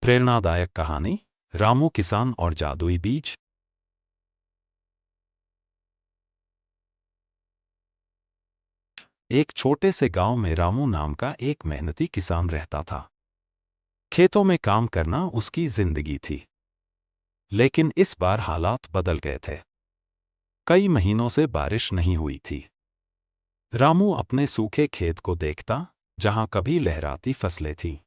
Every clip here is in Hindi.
प्रेरणादायक कहानी रामू किसान और जादुई बीज। एक छोटे से गांव में रामू नाम का एक मेहनती किसान रहता था। खेतों में काम करना उसकी जिंदगी थी। लेकिन इस बार हालात बदल गए थे। कई महीनों से बारिश नहीं हुई थी। रामू अपने सूखे खेत को देखता, जहां कभी लहराती फसलें थीं।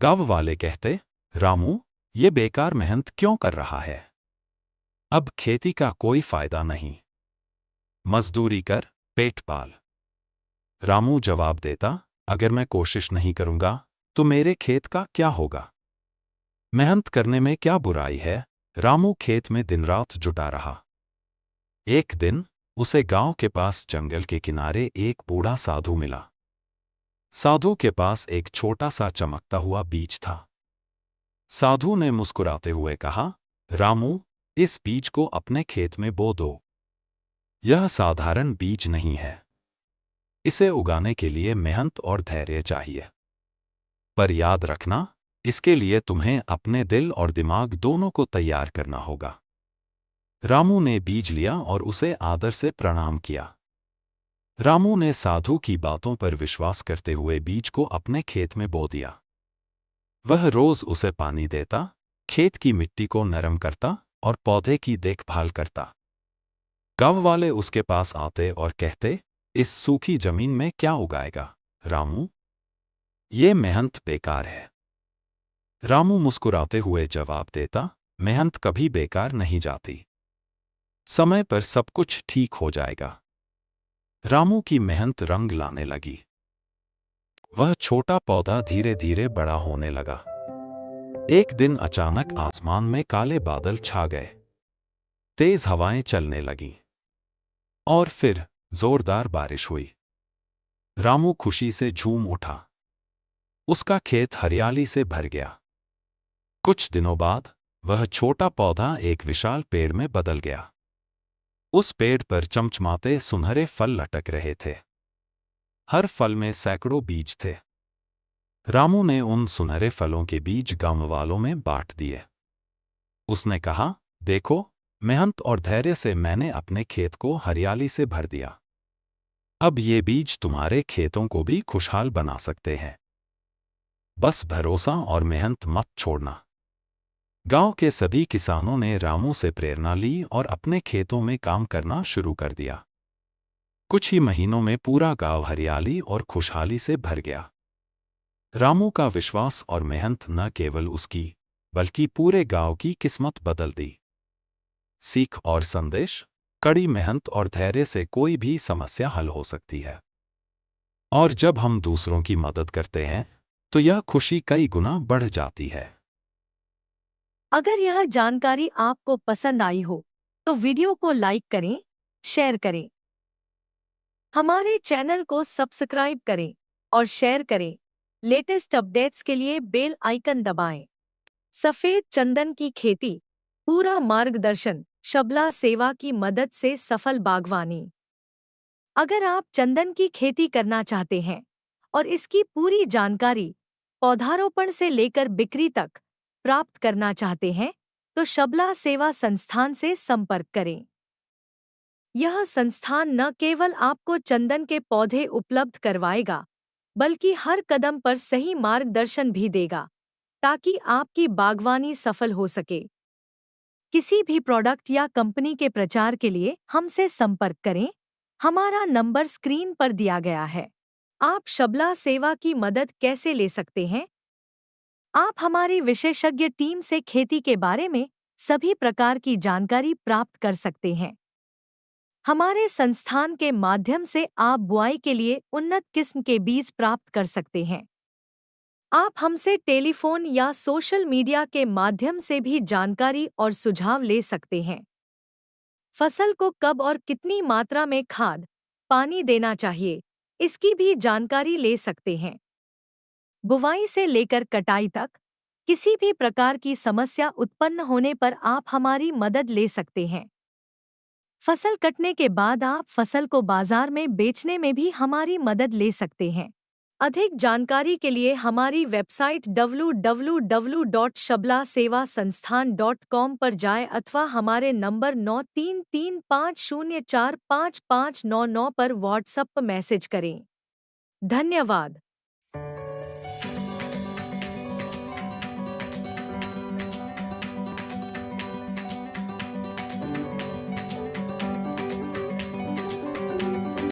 गांव वाले कहते, रामू, ये बेकार मेहनत क्यों कर रहा है? अब खेती का कोई फायदा नहीं। मजदूरी कर, पेट पाल। रामू जवाब देता, अगर मैं कोशिश नहीं करूंगा तो मेरे खेत का क्या होगा? मेहनत करने में क्या बुराई है? रामू खेत में दिन रात जुटा रहा। एक दिन उसे गांव के पास जंगल के किनारे एक बूढ़ा साधु मिला। साधु के पास एक छोटा सा चमकता हुआ बीज था। साधु ने मुस्कुराते हुए कहा, रामू, इस बीज को अपने खेत में बो दो। यह साधारण बीज नहीं है। इसे उगाने के लिए मेहनत और धैर्य चाहिए। पर याद रखना, इसके लिए तुम्हें अपने दिल और दिमाग दोनों को तैयार करना होगा। रामू ने बीज लिया और उसे आदर से प्रणाम किया। रामू ने साधु की बातों पर विश्वास करते हुए बीज को अपने खेत में बो दिया। वह रोज उसे पानी देता, खेत की मिट्टी को नरम करता और पौधे की देखभाल करता। गांव वाले उसके पास आते और कहते, इस सूखी जमीन में क्या उगाएगा रामू? ये मेहनत बेकार है। रामू मुस्कुराते हुए जवाब देता, मेहनत कभी बेकार नहीं जाती। समय पर सब कुछ ठीक हो जाएगा। रामू की मेहनत रंग लाने लगी। वह छोटा पौधा धीरे धीरे बड़ा होने लगा। एक दिन अचानक आसमान में काले बादल छा गए। तेज हवाएं चलने लगीं। और फिर जोरदार बारिश हुई। रामू खुशी से झूम उठा। उसका खेत हरियाली से भर गया। कुछ दिनों बाद वह छोटा पौधा एक विशाल पेड़ में बदल गया। उस पेड़ पर चमचमाते सुनहरे फल लटक रहे थे। हर फल में सैकड़ों बीज थे। रामू ने उन सुनहरे फलों के बीज गांव वालों में बांट दिए। उसने कहा, देखो, मेहनत और धैर्य से मैंने अपने खेत को हरियाली से भर दिया। अब ये बीज तुम्हारे खेतों को भी खुशहाल बना सकते हैं। बस भरोसा और मेहनत मत छोड़ना। गांव के सभी किसानों ने रामू से प्रेरणा ली और अपने खेतों में काम करना शुरू कर दिया। कुछ ही महीनों में पूरा गांव हरियाली और खुशहाली से भर गया। रामू का विश्वास और मेहनत न केवल उसकी, बल्कि पूरे गांव की किस्मत बदल दी। सीख और संदेश, कड़ी मेहनत और धैर्य से कोई भी समस्या हल हो सकती है। और जब हम दूसरों की मदद करते हैं, तो यह खुशी कई गुना बढ़ जाती है। अगर यह जानकारी आपको पसंद आई हो, तो वीडियो को लाइक करें, शेयर करें। हमारे चैनल को सब्सक्राइब करें और शेयर करें। लेटेस्ट अपडेट्स के लिए बेल आइकन दबाएं। सफेद चंदन की खेती, पूरा मार्गदर्शन, शबला सेवा की मदद से सफल बागवानी। अगर आप चंदन की खेती करना चाहते हैं और इसकी पूरी जानकारी पौधारोपण से लेकर बिक्री तक प्राप्त करना चाहते हैं, तो शबला सेवा संस्थान से संपर्क करें। यह संस्थान न केवल आपको चंदन के पौधे उपलब्ध करवाएगा, बल्कि हर कदम पर सही मार्गदर्शन भी देगा, ताकि आपकी बागवानी सफल हो सके। किसी भी प्रोडक्ट या कंपनी के प्रचार के लिए हमसे संपर्क करें। हमारा नंबर स्क्रीन पर दिया गया है। आप शबला सेवा की मदद कैसे ले सकते हैं? आप हमारी विशेषज्ञ टीम से खेती के बारे में सभी प्रकार की जानकारी प्राप्त कर सकते हैं। हमारे संस्थान के माध्यम से आप बुआई के लिए उन्नत किस्म के बीज प्राप्त कर सकते हैं। आप हमसे टेलीफोन या सोशल मीडिया के माध्यम से भी जानकारी और सुझाव ले सकते हैं। फसल को कब और कितनी मात्रा में खाद, पानी देना चाहिए, इसकी भी जानकारी ले सकते हैं। बुवाई से लेकर कटाई तक किसी भी प्रकार की समस्या उत्पन्न होने पर आप हमारी मदद ले सकते हैं। फसल कटने के बाद आप फसल को बाजार में बेचने में भी हमारी मदद ले सकते हैं। अधिक जानकारी के लिए हमारी वेबसाइट www.shablasevasansthan.com पर जाएं अथवा हमारे नंबर 9335045599 पर व्हाट्सएप मैसेज करें। धन्यवाद।